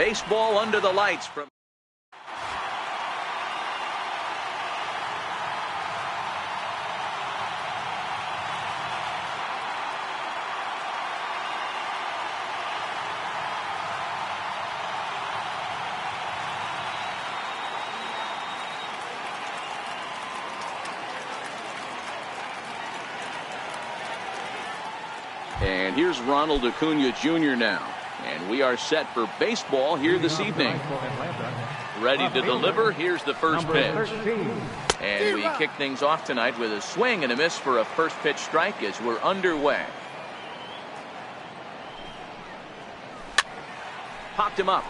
Baseball under the lights from And here's Ronald Acuna Jr. now. And we are set for baseball here this evening. Ready to deliver. Here's the first pitch. And we kick things off tonight with a swing and a miss for a first pitch strike as we're underway. Popped him up.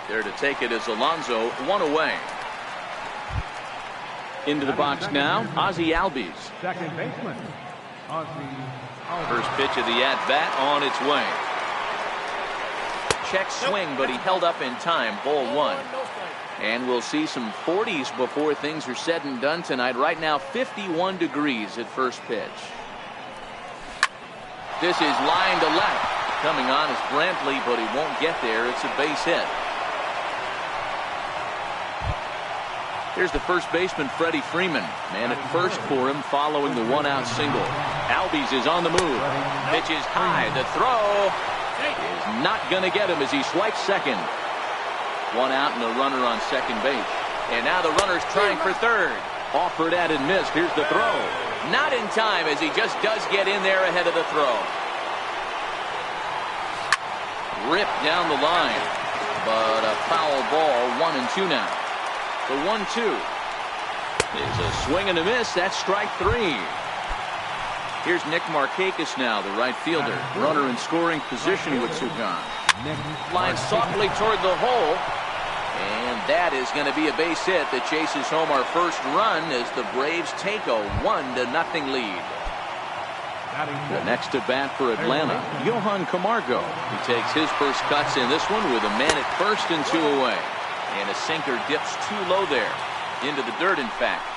There to take it is Alonso, one away. Into the box now, Ozzie Albies. Second baseman, First pitch of the at-bat on its way. Check swing, but he held up in time. Ball one. And we'll see some 40s before things are said and done tonight. Right now, 51 degrees at first pitch. This is line to left. Coming on is Brantley, but he won't get there. It's a base hit. Here's the first baseman, Freddie Freeman. Man at first for him following the one-out single. Albies is on the move. Pitch is high. The throw is not going to get him as he swipes second. One out and a runner on second base. And now the runner's trying for third. Offered at and missed. Here's the throw. Not in time as he just does get in there ahead of the throw. Ripped down the line. But a foul ball, 1-2 now. The 1-2 is a swing and a miss. That's strike three. Here's Nick Markakis now, the right fielder. Runner in scoring position with Sugan. Flying softly toward the hole. And that is going to be a base hit that chases home our first run as the Braves take a 1-0 lead. The next at bat for Atlanta, Johan Camargo. He takes his first cuts in this one with a man at first and two away. And a sinker dips too low there. Into the dirt, in fact.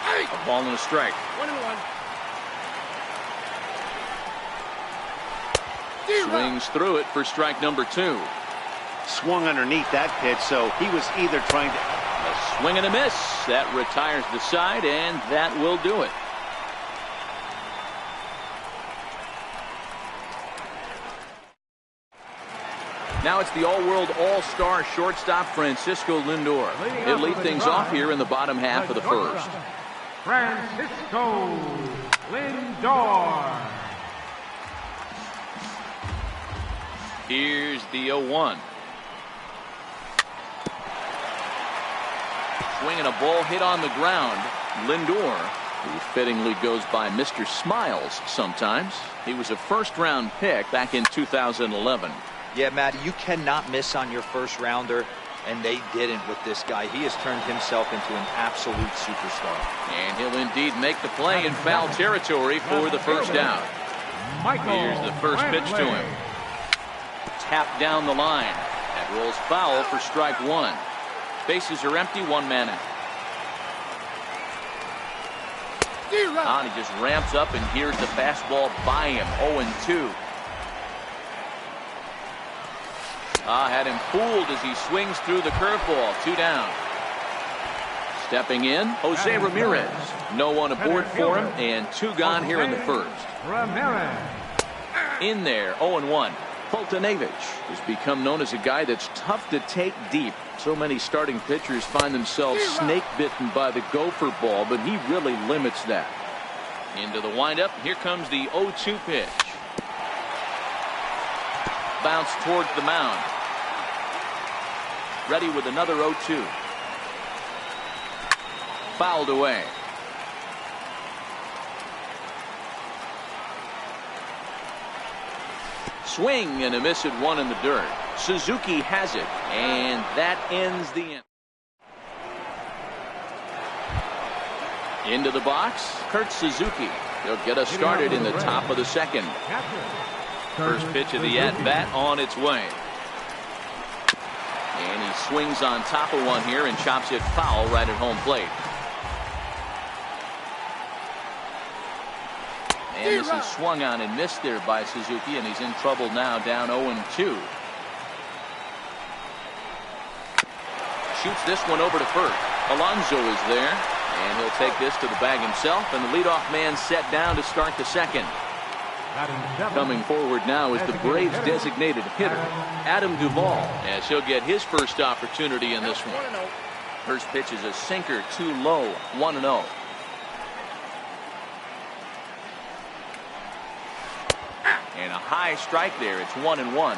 A ball and a strike. 1-1. Swings through it for strike number two. Swung underneath that pitch, so he was either trying to... A swing and a miss. That retires the side, and that will do it. Now it's the all-world all-star shortstop Francisco Lindor. He'll lead things off here in the bottom half of the first. Francisco Lindor. Here's the 0-1. Swinging a ball hit on the ground. Lindor, who fittingly goes by Mr. Smiles sometimes. He was a first-round pick back in 2011. Yeah, Matt, you cannot miss on your first rounder, and they didn't with this guy. He has turned himself into an absolute superstar. And he'll indeed make the play in foul territory for the first out. Here's the first pitch to him. Tapped down the line. That rolls foul for strike one. Bases are empty, one man out. And he just ramps up, and here's the fastball by him. 0-2. Had him fooled as he swings through the curveball. Two down. Stepping in, Jose Ramirez. No one aboard for him, and two gone here in the first. Ramirez. In there, 0-1. Fultonevich has become known as a guy that's tough to take deep. So many starting pitchers find themselves snake bitten by the gopher ball, but he really limits that. Into the windup, here comes the 0-2 pitch. Bounce towards the mound. Ready with another 0-2. Fouled away. Swing and a miss at one in the dirt. Suzuki has it, and that ends the inning. Into the box, Kurt Suzuki. He'll get us started in the top of the second. First pitch of the at-bat on its way. And he swings on top of one here and chops it foul right at home plate. And this is swung on and missed there by Suzuki, and he's in trouble now, down 0-2. shoots this one over to first. Alonso is there, and he'll take this to the bag himself, and the leadoff man set down to start the second. Coming forward now is the Braves' designated hitter, Adam Duvall, as he'll get his first opportunity in this one. First pitch is a sinker, too low, 1-0. And a high strike there. It's 1-1.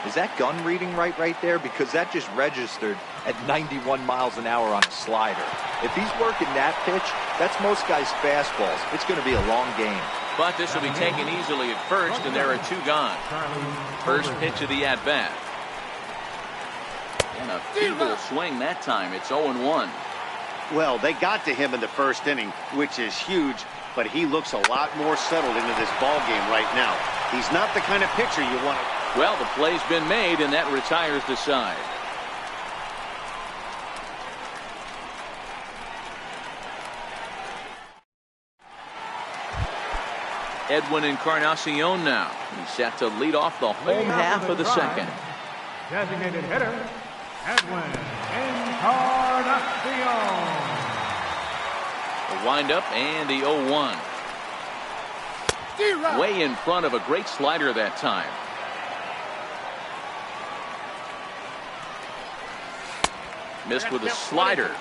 Is that gun reading right there? Because that just registered at 91 miles an hour on a slider. If he's working that pitch, that's most guys' fastballs. It's going to be a long game. But this will be taken easily at first, and there are two gone. First pitch of the at-bat. And a feeble swing that time. It's 0-1. Well, they got to him in the first inning, which is huge, but he looks a lot more settled into this ball game right now. He's not the kind of pitcher you want to... Well, the play's been made, and that retires the side. Edwin Encarnacion now. He's set to lead off the home half of the second. Designated hitter, Edwin Encarnacion. The windup and the 0-1. Way in front of a great slider that time. Missed with a slider.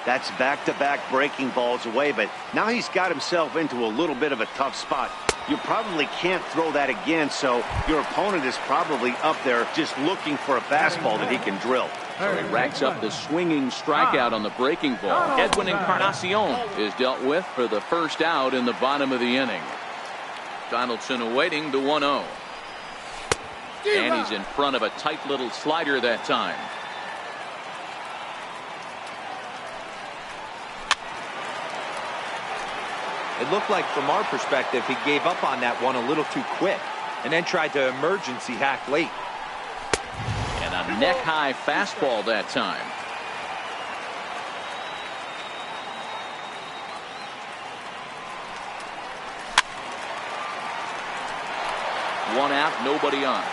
That's back-to-back breaking balls away, but now he's got himself into a little bit of a tough spot. You probably can't throw that again, so your opponent is probably up there just looking for a fastball that he can drill. So he racks up the swinging strikeout on the breaking ball. Edwin Encarnacion is dealt with for the first out in the bottom of the inning. Donaldson awaiting the 1-0. And he's in front of a tight little slider that time. It looked like, from our perspective, he gave up on that one a little too quick and then tried to emergency hack late. And a neck-high fastball that time. One out, nobody on.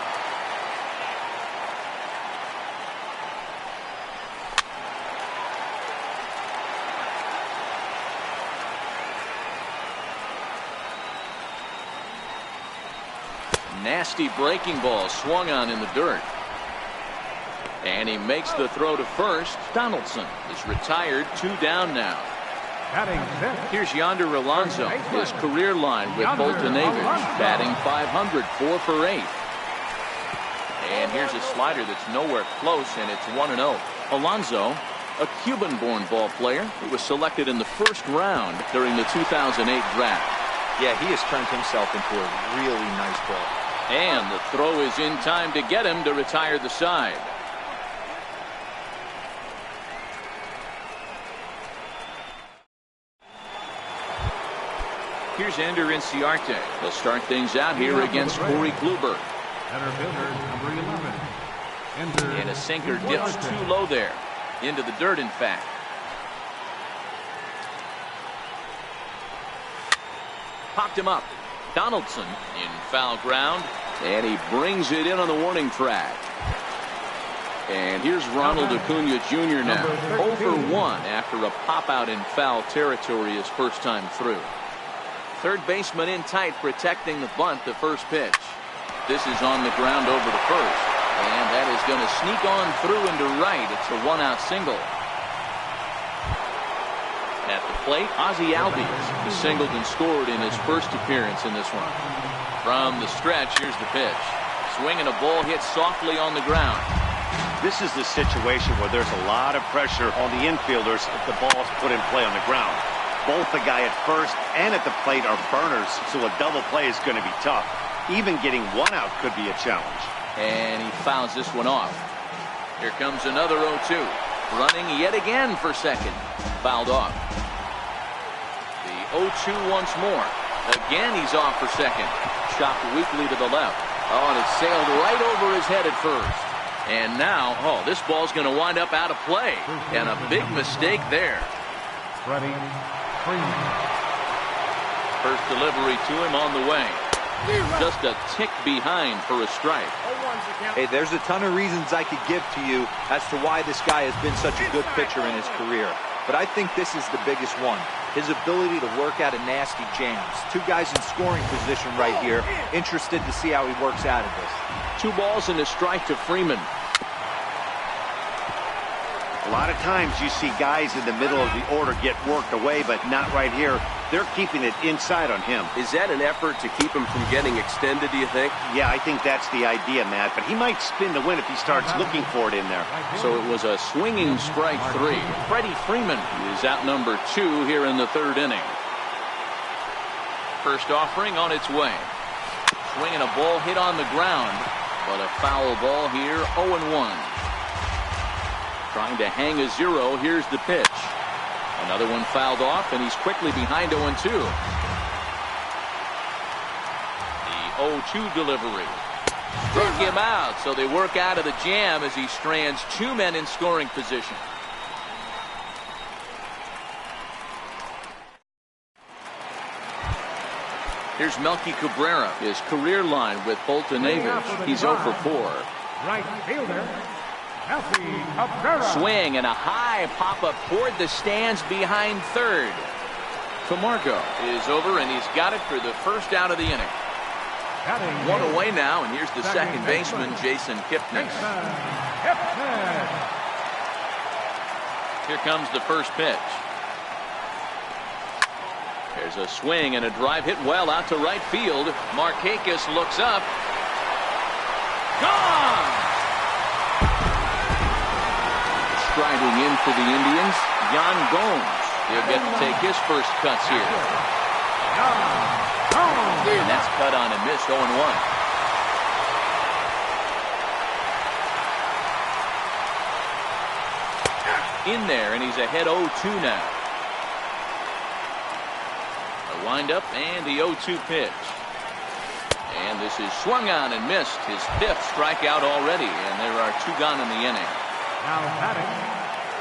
Nasty breaking ball swung on in the dirt. And he makes the throw to first. Donaldson is retired, 2 down now. Here's Yonder Alonso, his career line with Bolton Average, batting .500, 4 for 8. And here's a slider that's nowhere close, and it's 1-0. Alonso, a Cuban-born ball player who was selected in the first round during the 2008 draft. Yeah, he has turned himself into a really nice ball. And the throw is in time to get him to retire the side. Here's Ender Inciarte. He'll start things out here against Corey Kluber. And a sinker dips too low there. Into the dirt, in fact. Popped him up. Donaldson in foul ground, and he brings it in on the warning track. And here's Ronald Acuna Jr. now, 0 for 1 after a pop-out in foul territory his first time through. Third baseman in tight, protecting the bunt, the first pitch. This is on the ground over to first, and that is going to sneak on through into right. It's a 1-out single. At the plate, Ozzie Albies has singled and scored in his first appearance in this one. From the stretch, here's the pitch. Swing and a ball hit softly on the ground. This is the situation where there's a lot of pressure on the infielders if the ball's put in play on the ground. Both the guy at first and at the plate are burners, so a double play is going to be tough. Even getting 1 out could be a challenge. And he fouls this one off. Here comes another 0-2. Running yet again for second. Fouled off. The 0-2 once more. Again, he's off for second. Chopped weakly to the left. Oh, and it sailed right over his head at first. And now, this ball's going to wind up out of play. And a big mistake there. Freddie Freeman. First delivery to him on the way. Just a tick behind for a strike. Hey, there's a ton of reasons I could give to you as to why this guy has been such a good pitcher in his career. But I think this is the biggest one. His ability to work out of nasty jams. Two guys in scoring position right here. Interested to see how he works out of this. 2 balls and a strike to Freeman. A lot of times you see guys in the middle of the order get worked away, but not right here. They're keeping it inside on him. Is that an effort to keep him from getting extended, do you think? Yeah, I think that's the idea, Matt. But he might spin to win if he starts looking for it in there. So it was a swinging strike 3. Freddie Freeman is out number 2 here in the 3rd inning. First offering on its way. Swinging a ball hit on the ground, but a foul ball here, 0-1. Trying to hang a 0. Here's the pitch. Another one fouled off, and he's quickly behind 0-2. The 0-2 delivery. Struck him out, so they work out of the jam as he strands 2 men in scoring position. Here's Melky Cabrera, his career line with Bolton Avis. He's 0 for 4. Right fielder, Melky Cabrera. Swing and a high pop-up toward the stands behind 3rd. Camargo is over, and he's got it for the first out of the inning. 1 away now, and here's the second baseman, Jason Kipnis. Here comes the first pitch. There's a swing and a drive hit well out to right field. Markakis looks up. Gone! Striding in for the Indians, Yan Gomes. He'll get to take his first cuts here. And that's cut on and missed, 0-1. In there, and he's ahead 0-2 now. A windup and the 0-2 pitch. And this is swung on and missed. His 5th strikeout already, and there are 2 gone in the inning. Now batting.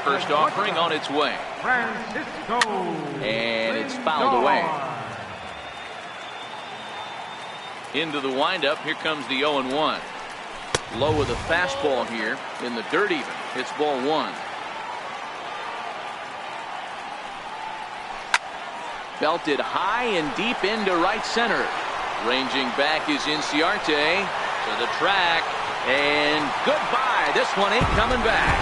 First offering on its way. Francisco. And it's fouled away. Into the windup. Here comes the 0-1. Low with a fastball here. In the dirt even. It's ball 1. Belted high and deep into right center. Ranging back is Inciarte to the track. And goodbye. This one ain't coming back.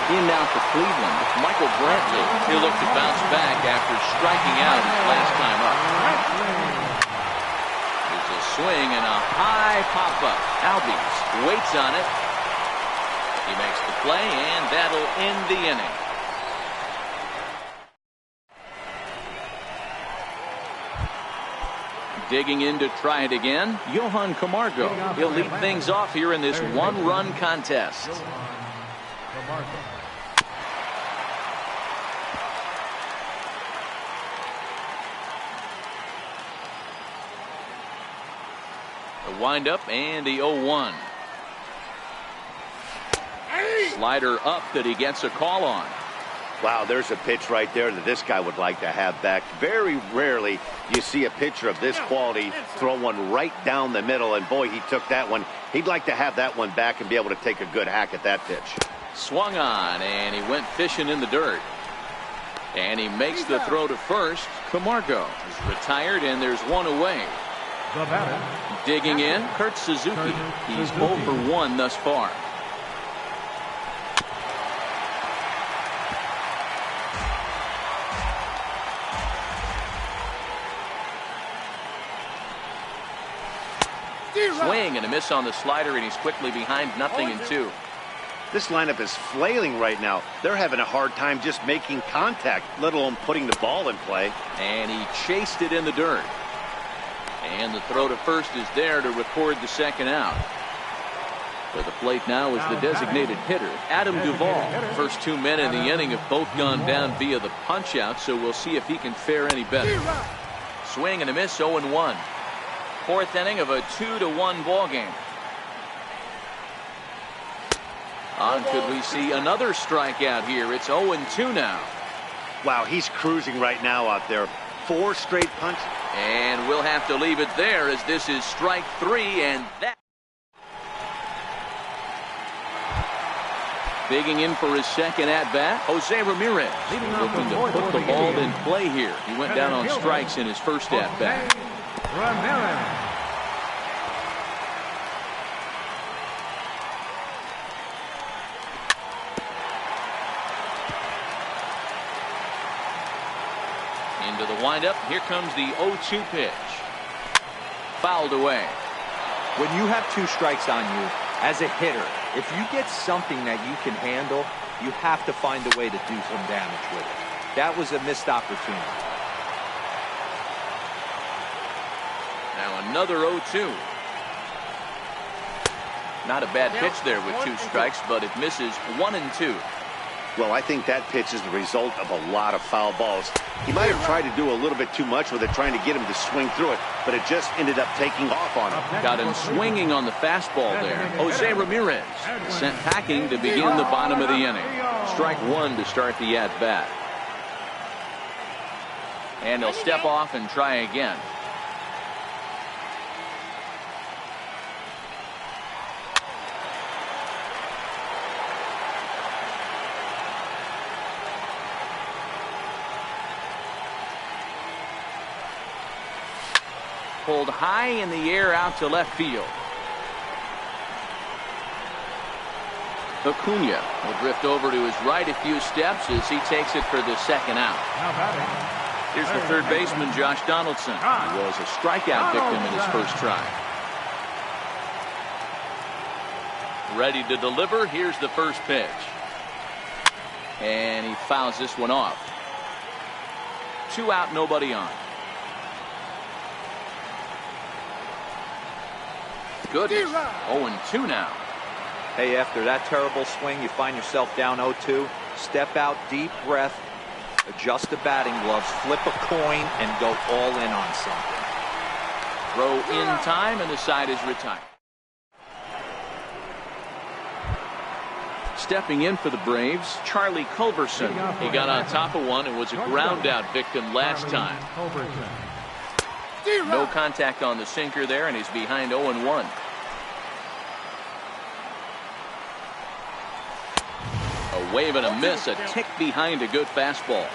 In now for Cleveland, Michael Brantley. He'll look to bounce back after striking out his last time up. There's a swing and a high pop-up. Albies waits on it. He makes the play, and that'll end the inning. Digging in to try it again, Johan Camargo. He'll lead things off here in this 1-run contest. The windup and the 0-1. Slider up that he gets a call on. Wow, there's a pitch right there that this guy would like to have back. Very rarely you see a pitcher of this quality throw one right down the middle, and boy, he took that one. He'd like to have that one back and be able to take a good hack at that pitch. Swung on, and he went fishing in the dirt. And he makes the throw to first. Camargo is retired, and there's 1 away. The batter. Digging in, Kurt Suzuki. He's 0 for 1 thus far. Swing and a miss on the slider, and he's quickly behind 0-2. This lineup is flailing right now. They're having a hard time just making contact, let alone putting the ball in play. And he chased it in the dirt. And the throw to first is there to record the second out. For the plate now is the designated hitter, Adam Duvall. First 2 men in the inning have both gone down via the punch-out, so we'll see if he can fare any better. Swing and a miss, 0-1. 4th inning of a 2-1 ball game. On could we see another strikeout here? It's 0-2 now. Wow, he's cruising right now out there. 4 straight punches. And we'll have to leave it there as this is strike 3, and that. Digging in for his second at-bat, Jose Ramirez. Looking to put the ball in play here. He went down on strikes in his first at-bat. Ramirez. Into the windup. Here comes the 0-2 pitch. Fouled away. When you have 2 strikes on you, as a hitter, if you get something that you can handle, you have to find a way to do some damage with it. That was a missed opportunity. Now another 0-2. Not a bad pitch there with 2 strikes, but it misses 1 and 2. Well, I think that pitch is the result of a lot of foul balls. He might have tried to do a little bit too much with it, trying to get him to swing through it, but it just ended up taking off on him. Got him swinging on the fastball there. Jose Ramirez sent packing to begin the bottom of the inning. Strike 1 to start the at-bat. And he'll step off and try again. Pulled high in the air out to left field. Acuna will drift over to his right a few steps as he takes it for the second out. Here's the third baseman, Josh Donaldson. He was a strikeout victim in his first try. Ready to deliver. Here's the first pitch. And he fouls this one off. 2 out, nobody on. Goodness. 0-2 now. Hey, after that terrible swing, you find yourself down 0-2. Step out, deep breath, adjust the batting gloves, flip a coin, and go all in on something. Throw in time, and the side is retired. Stepping in for the Braves, Charlie Culberson. He got on top of one and was a ground out victim last time. No contact on the sinker there, and he's behind 0-1. A wave and a miss, a tick behind a good fastball.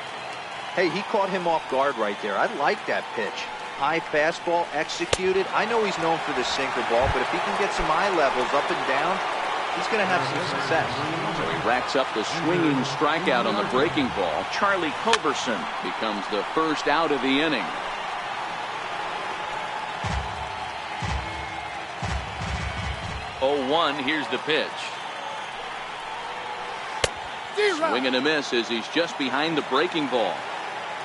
Hey, he caught him off guard right there. I like that pitch. High fastball executed. I know he's known for the sinker ball, but if he can get some eye levels up and down, he's going to have some success. So he racks up the swinging strikeout on the breaking ball. Charlie Culberson becomes the first out of the inning. 0-1, here's the pitch. Swing and a miss as he's just behind the breaking ball.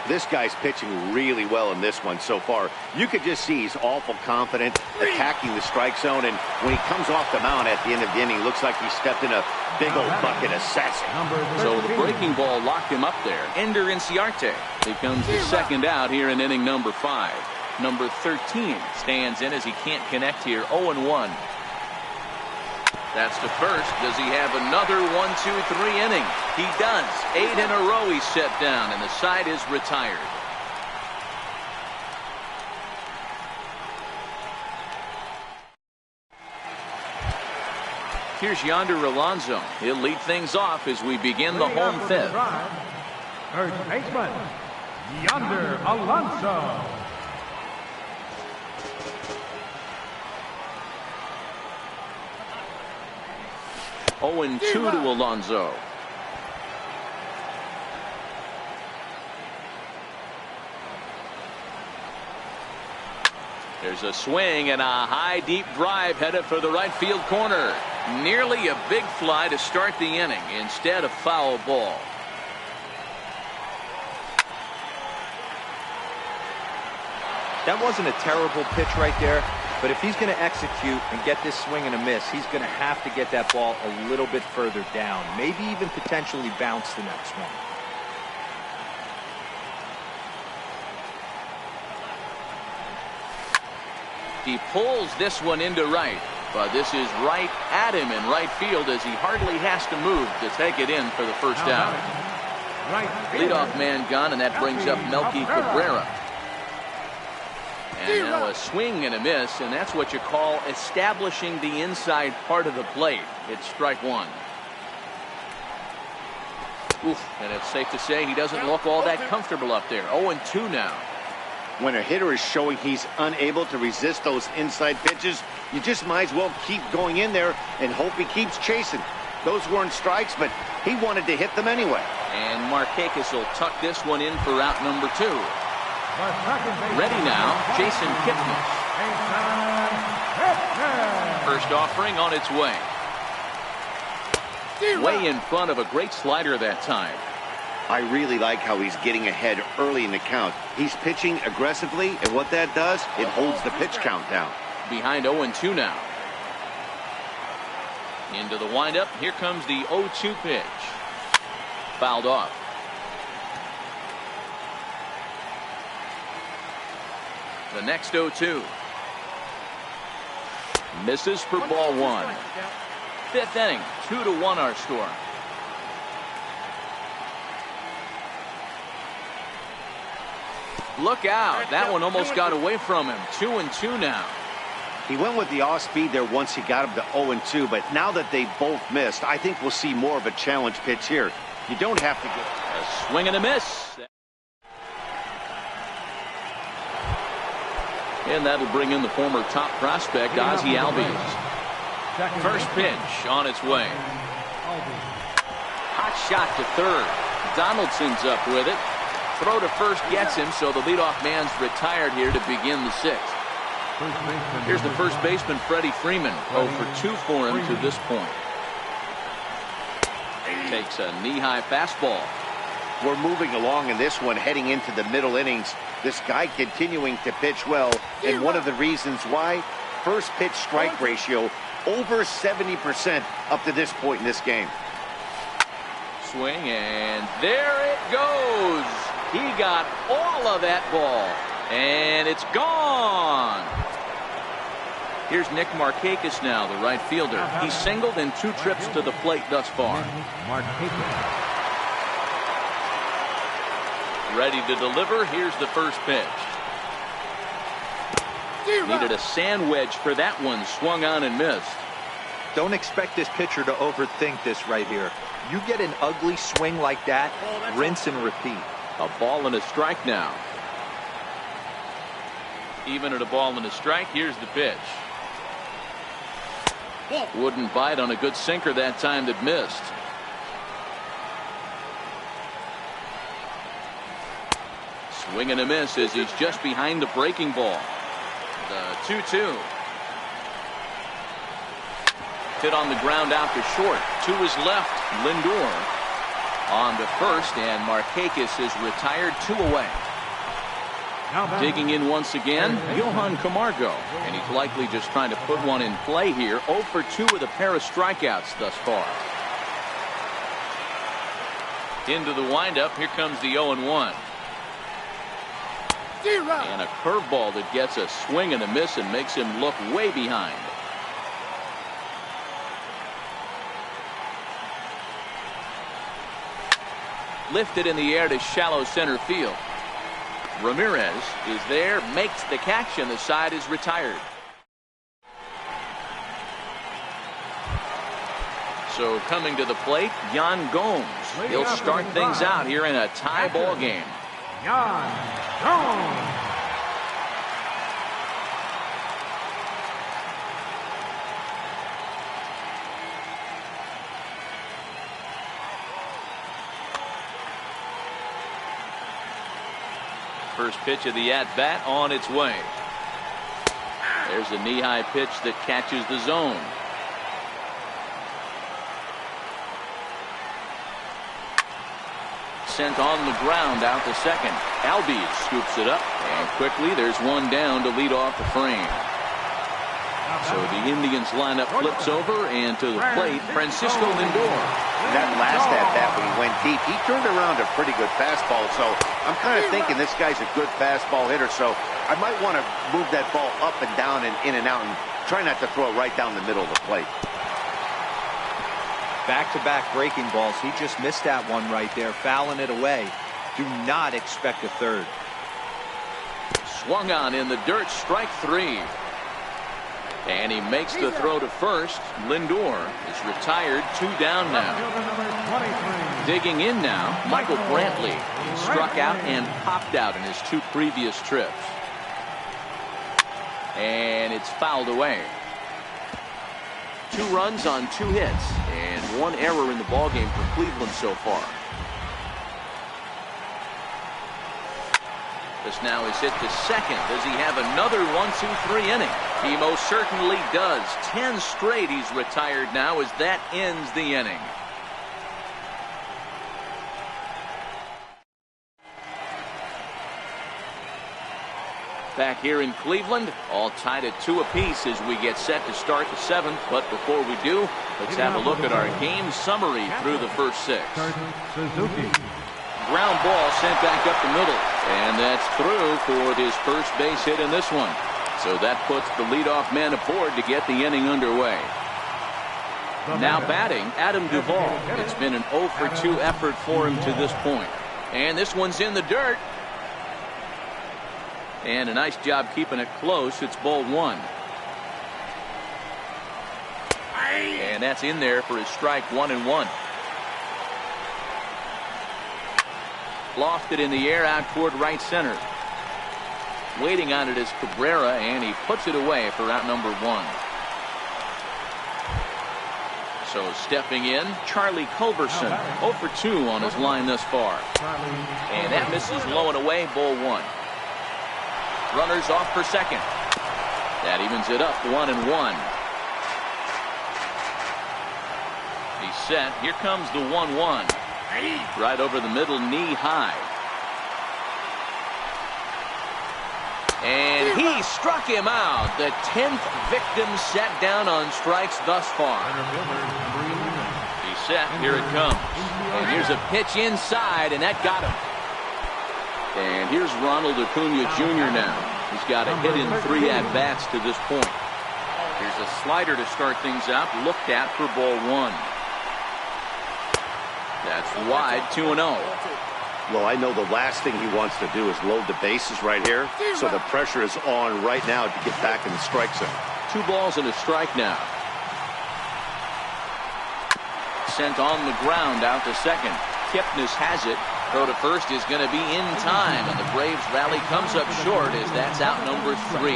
This guy's pitching really well in this one so far. You could just see he's awful confident, attacking the strike zone, and when he comes off the mound at the end of the inning, looks like he stepped in a big old bucket of sassy. So the breaking ball locked him up there. Ender Inciarte becomes the second out here in inning number 5. Number 13 stands in as he can't connect here. 0-1. That's the first. Does he have another 1-2-3 inning? He does. 8 in a row he's set down, and the side is retired. Here's Yonder Alonso. He'll lead things off as we begin the home fifth. First baseman, Yonder Alonso. 0-2 to Alonso. There's a swing and a high deep drive headed for the right field corner. Nearly a big fly to start the inning. Instead, a foul ball. That wasn't a terrible pitch right there, but if he's going to execute and get this swing and a miss, he's going to have to get that ball a little bit further down, maybe even potentially bounce the next one. He pulls this one into right, but this is right at him in right field as he hardly has to move to take it in for the first out. Leadoff man gone, and that brings up Melky Cabrera. And now a swing and a miss, and that's what you call establishing the inside part of the plate. It's strike one. Oof, and it's safe to say he doesn't look all that comfortable up there. 0-2 now. When a hitter is showing he's unable to resist those inside pitches, you just might as well keep going in there and hope he keeps chasing. Those weren't strikes, but he wanted to hit them anyway. And Markakis will tuck this one in for out number 2. Ready now, Jason Kipnis. First offering on its way. Way in front of a great slider that time. I really like how he's getting ahead early in the count. He's pitching aggressively, and what that does, it holds the pitch count down. Behind 0-2 now. Into the windup. Here comes the 0-2 pitch. Fouled off. The next 0-2. Misses for ball one. Fifth inning, 2-1 our score. Look out. That one almost got away from him. 2-2 now. He went with the off speed there once he got him to 0-2, but now that they both missed, I think we'll see more of a challenge pitch here. You don't have to get a swing and a miss. And that'll bring in the former top prospect, Ozzie Albies. First pitch on its way. Hot shot to third. Donaldson's up with it. Throw to first gets him, so the leadoff man's retired here to begin the sixth. Here's the first baseman, Freddie Freeman. 0 for 2 for him to this point. Takes a knee-high fastball. We're moving along in this one, heading into the middle innings. This guy continuing to pitch well, and one of the reasons why, first pitch strike ratio over 70% up to this point in this game. Swing, and there it goes. He got all of that ball, and it's gone. Here's Nick Markakis now, the right fielder. He's singled in 2 trips to the plate thus far. Ready to deliver. Here's the first pitch. Needed a sand wedge for that one. Swung on and missed. Don't expect this pitcher to overthink this right here. You get an ugly swing like that, rinse and repeat. A ball and a strike now. Even at a ball and a strike, here's the pitch. Wouldn't bite on a good sinker that time that missed. Swing and a miss as he's just behind the breaking ball. The 2-2. Hit on the ground out to short. To his left, Lindor on to first, and Markakis is retired, 2 away. Digging in once again, Johan Camargo, and he's likely just trying to put one in play here. 0 for 2 with a pair of strikeouts thus far. Into the windup, here comes the 0-1. And a curveball that gets a swing and a miss and makes him look way behind. Lifted in the air to shallow center field. Ramirez is there, makes the catch, and the side is retired. So coming to the plate, Yan Gomes. He'll start things out here in a tie ball game. Yan Gomes. First pitch of the at-bat on its way. There's a knee-high pitch that catches the zone. Sent on the ground out to second. Albies scoops it up, and quickly there's one down to lead off the frame. So the Indians lineup flips over, and to the plate, Francisco Lindor. That last at-bat when he went deep, he turned around a pretty good fastball, so I'm kind of thinking this guy's a good fastball hitter, so I might want to move that ball up and down and in and out and try not to throw it right down the middle of the plate. Back-to-back breaking balls. He just missed that one right there, fouling it away. Do not expect a third. Swung on in the dirt, strike 3. And he makes the throw to first. Lindor is retired, 2 down now. Digging in now, Michael Brantley. He struck out and popped out in his 2 previous trips. And it's fouled away. 2 runs on 2 hits and 1 error in the ballgame for Cleveland so far. This now is hit to second. Does he have another 1-2-3 inning? He most certainly does. 10 straight he's retired now as that ends the inning. Back here in Cleveland, all tied at 2 apiece as we get set to start the 7th. But before we do, let's have a look at our game summary through the first 6. Ground ball sent back up the middle, and that's through for his first base hit in this one. So that puts the leadoff man aboard to get the inning underway. Now batting, Adam Duvall. It's been an 0 for 2 effort for him to this point. And this one's in the dirt. And a nice job keeping it close. It's ball 1. And that's in there for his strike 1-1. Lofted in the air out toward right center. Waiting on it is Cabrera, and he puts it away for out number 1. So stepping in, Charlie Culberson, 0 for 2 on his line thus far. And that misses low and away, ball 1. Runners off for second. That evens it up, 1-1. He's set. Here comes the 1-1. Right over the middle, knee high. And he struck him out. The 10th victim set down on strikes thus far. He's set. Here it comes. And here's a pitch inside, and that got him. And here's Ronald Acuna Jr. now. He's got a hit in 3 at-bats to this point. Here's a slider to start things out, looked at for ball 1. That's wide, 2-0. Well, I know the last thing he wants to do is load the bases right here, so the pressure is on right now to get back in the strike zone. 2 balls and a strike now. Sent on the ground out to second. Kipnis has it. Throw to first is going to be in time, and the Braves rally comes up short as that's out number 3.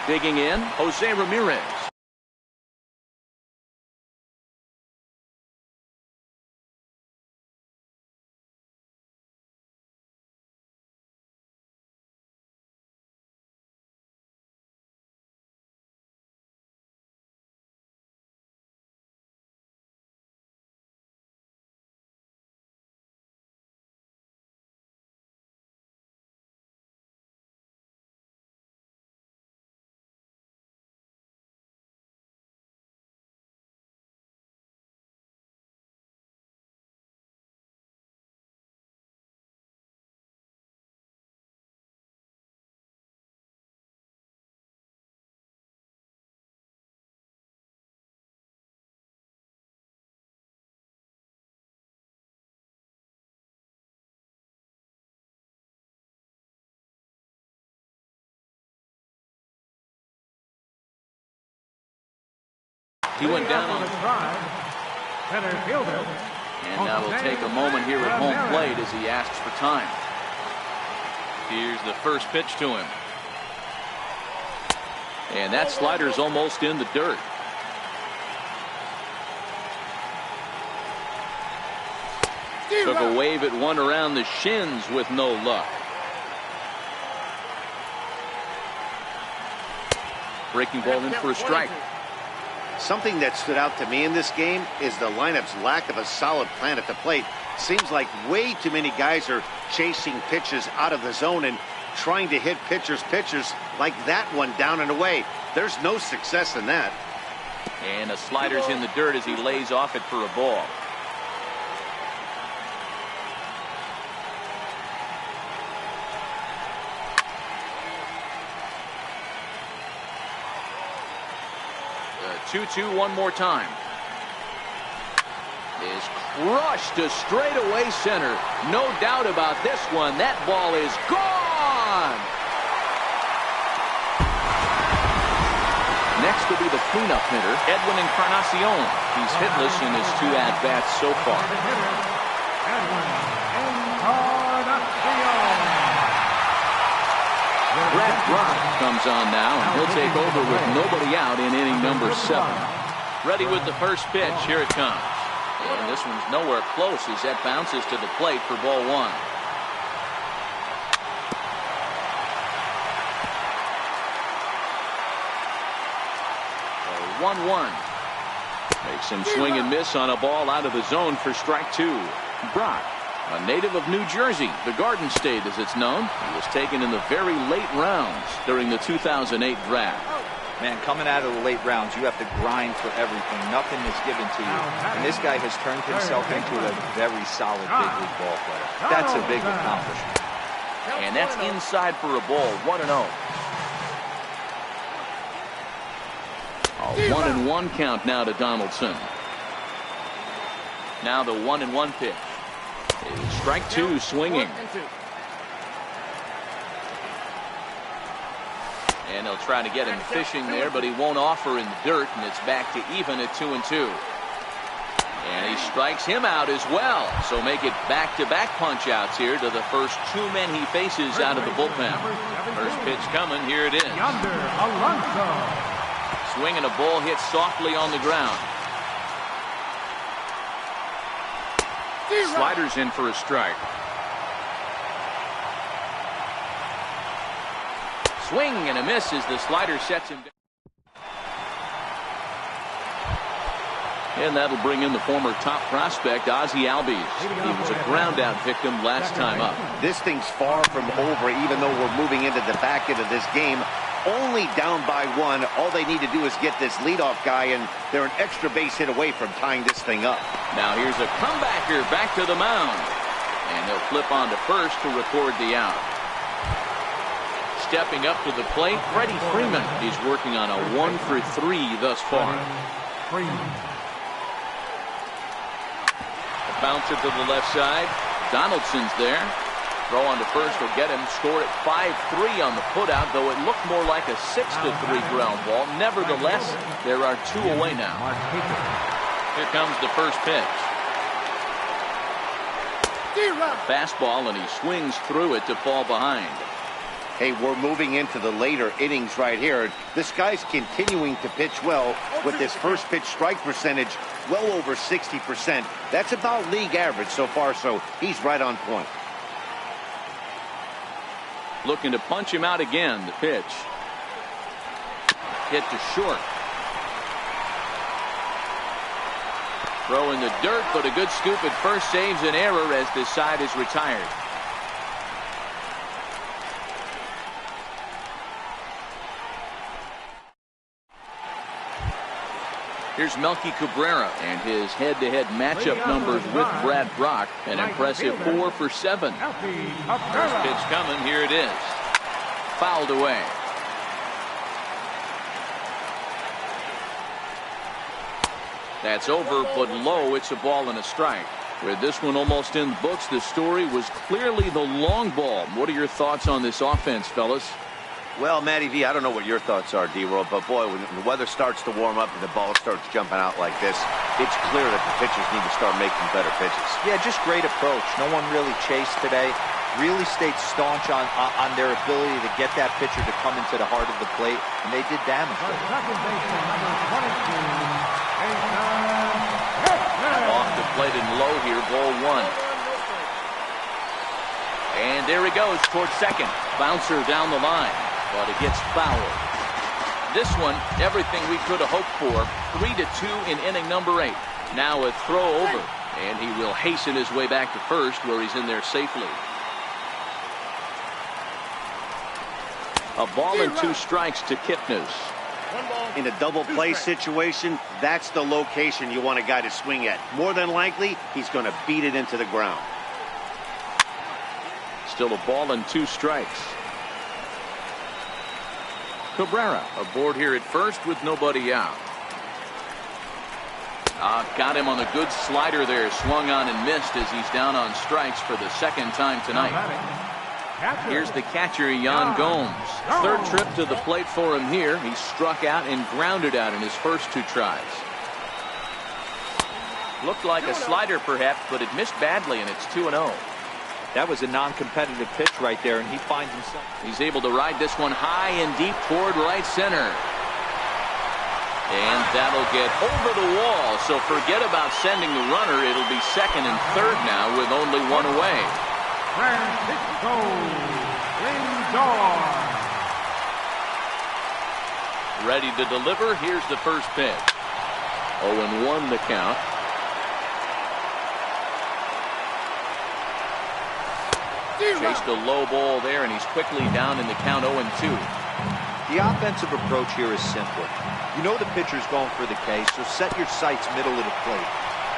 Digging in, Jose Ramirez. He went down on center fielder. And now we'll take a moment here at home plate as he asks for time. Here's the first pitch to him. And that slider's almost in the dirt. Took a wave at one around the shins with no luck. Breaking ball in for a strike. Something that stood out to me in this game is the lineup's lack of a solid plan at the plate. Seems like way too many guys are chasing pitches out of the zone and trying to hit pitchers like that one down and away. There's no success in that. And a slider's in the dirt as he lays off it for a ball. The 2-2 one more time. Is crushed to straightaway center. No doubt about this one. That ball is gone. Next will be the cleanup hitter, Edwin Encarnacion. He's hitless in his 2 at-bats so far. Brad Brock comes on now, and he'll take over with nobody out in inning number 7. Ready with the first pitch. Here it comes. And this one's nowhere close as that bounces to the plate for ball 1. 1-1. Makes him swing and miss on a ball out of the zone for strike 2. Brock, a native of New Jersey, the Garden State as it's known. He was taken in the very late rounds during the 2008 draft. Man, coming out of the late rounds, you have to grind for everything. Nothing is given to you. And this guy has turned himself into a very solid big league ball player. That's a big accomplishment. And that's inside for a ball. 1-0. A 1-1 count now to Donaldson. Now the 1-1 pitch. Strike 2 swinging. And they'll try to get him fishing there, but he won't offer in the dirt, and it's back to even at 2-2. And he strikes him out as well. So make it back-to-back punch-outs here to the first 2 men he faces out of the bullpen. First pitch coming. Here it is. Swing and a ball hit softly on the ground. Sliders in for a strike. Swing and a miss as the slider sets him down. And that'll bring in the former top prospect, Ozzie Albies. He was a ground-out victim last time up. This thing's far from over, even though we're moving into the back end of this game. Only down by 1. All they need to do is get this leadoff guy, and they're an extra base hit away from tying this thing up. Now here's a comebacker back to the mound. And he'll flip on to first to record the out. Stepping up to the plate, Freddie Freeman. He's working on a 1-for-3 thus far. A bouncer to the left side. Donaldson's there. Throw on to first will get him. Scored at 5-3 on the putout, though it looked more like a 6-3 ground ball. Nevertheless, there are 2 away now. Here comes the first pitch. Fastball, and he swings through it to fall behind. Hey, we're moving into the later innings right here. This guy's continuing to pitch well with this first pitch strike percentage well over 60%. That's about league average so far, so he's right on point. Looking to punch him out again. The pitch. Hit to short. Throw in the dirt, but a good scoop at first saves an error as this side is retired. Here's Melky Cabrera and his head-to-head matchup numbers with Brad Brock. An impressive 4 for 7. First pitch coming. Here it is. Fouled away. That's over, but low. It's a ball and a strike. With this one almost in the books, the story was clearly the long ball. What are your thoughts on this offense, fellas? Well, Matty V, I don't know what your thoughts are, D-Roll, but boy, when the weather starts to warm up and the ball starts jumping out like this, it's clear that the pitchers need to start making better pitches. Yeah, just great approach. No one really chased today. Really stayed staunch on their ability to get that pitcher to come into the heart of the plate, and they did damage to it. Off the plate and low here, ball 1. And there he goes towards second. Bouncer down the line, but it gets fouled. This one, everything we could have hoped for. 3-2 in inning number 8. Now a throw over, and he will hasten his way back to first, where he's in there safely. A ball and 2 strikes to Kipnis. In a double play situation, that's the location you want a guy to swing at. More than likely, he's going to beat it into the ground. Still a ball and 2 strikes. Cabrera aboard here at first with nobody out. Got him on a good slider there. Swung on and missed as he's down on strikes for the second time tonight. Here's the catcher, Yan Gomes. Third trip to the plate for him here. He struck out and grounded out in his first 2 tries. Looked like a slider perhaps, but it missed badly, and it's 2-0. That was a non-competitive pitch right there, and he finds himself. He's able to ride this one high and deep toward right center. And that'll get over the wall, so forget about sending the runner. It'll be second and third now with only 1 away. Francisco Lindor. Ready to deliver. Here's the first pitch. 0-1 the count. Chased a low ball there, and he's quickly down in the count 0-2. The offensive approach here is simple. You know the pitcher's going for the K, so set your sights middle of the plate.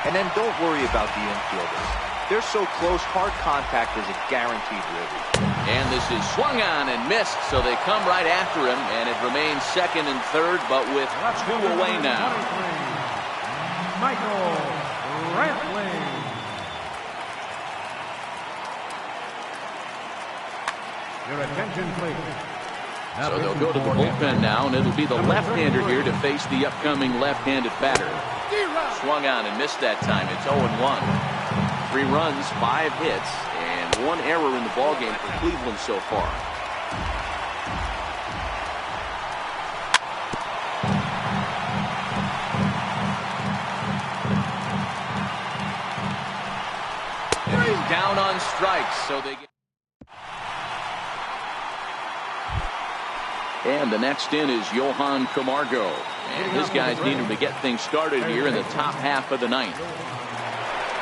And then don't worry about the infielders. They're so close, hard contact is a guaranteed ribby. And this is swung on and missed, so they come right after him, and it remains second and third, but with 2 away now. Michael Brantley. Your attention, please. So they'll go to the bullpen now, and it'll be the left-hander here to face the upcoming left-handed batter. Swung on and missed that time. It's 0-1. 3 runs, 5 hits, and 1 error in the ballgame for Cleveland so far. And he's down on strikes, so they get. And the next in is Johan Camargo. And his guys need him to get things started here in the top half of the 9th.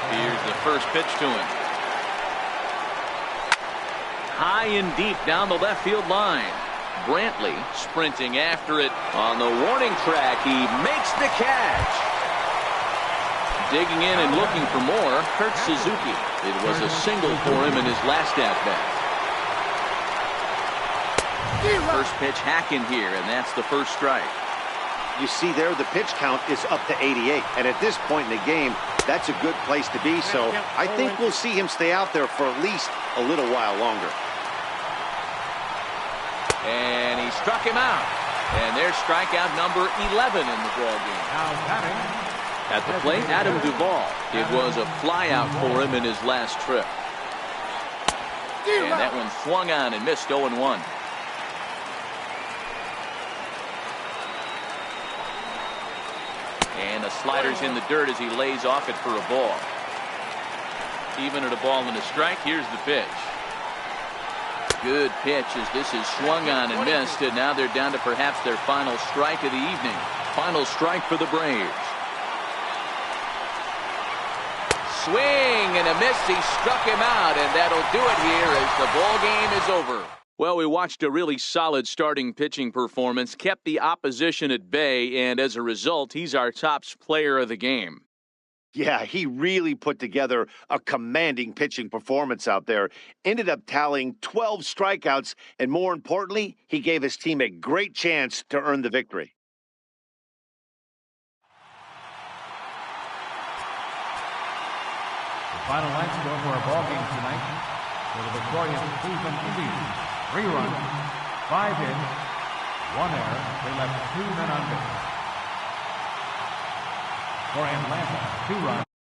Here's the first pitch to him. High and deep down the left field line. Brantley sprinting after it on the warning track. He makes the catch. Digging in and looking for more, Kurt Suzuki. It was a single for him in his last at-bat. First pitch hacking here, and that's the first strike. You see there, the pitch count is up to 88. And at this point in the game, that's a good place to be. So I think we'll see him stay out there for at least a little while longer. And he struck him out. And there's strikeout number 11 in the ballgame. At the plate, Adam Duvall. It was a flyout for him in his last trip. And that one swung on and missed 0-1. And the slider's in the dirt as he lays off it for a ball. Even at a ball and a strike, here's the pitch. Good pitch as this is swung on and missed, and now they're down to perhaps their final strike of the evening. Final strike for the Braves. Swing and a miss. He struck him out, and that'll do it here as the ball game is over. Well, we watched a really solid starting pitching performance, kept the opposition at bay, and as a result, he's our top player of the game. Yeah, he really put together a commanding pitching performance out there. Ended up tallying 12 strikeouts, and more importantly, he gave his team a great chance to earn the victory. The final line score for our ball game tonight for the victorious Cleveland Indians. 3 runs, 5 hits, 1 error. They left 2 men on base. For Atlanta, 2 runs.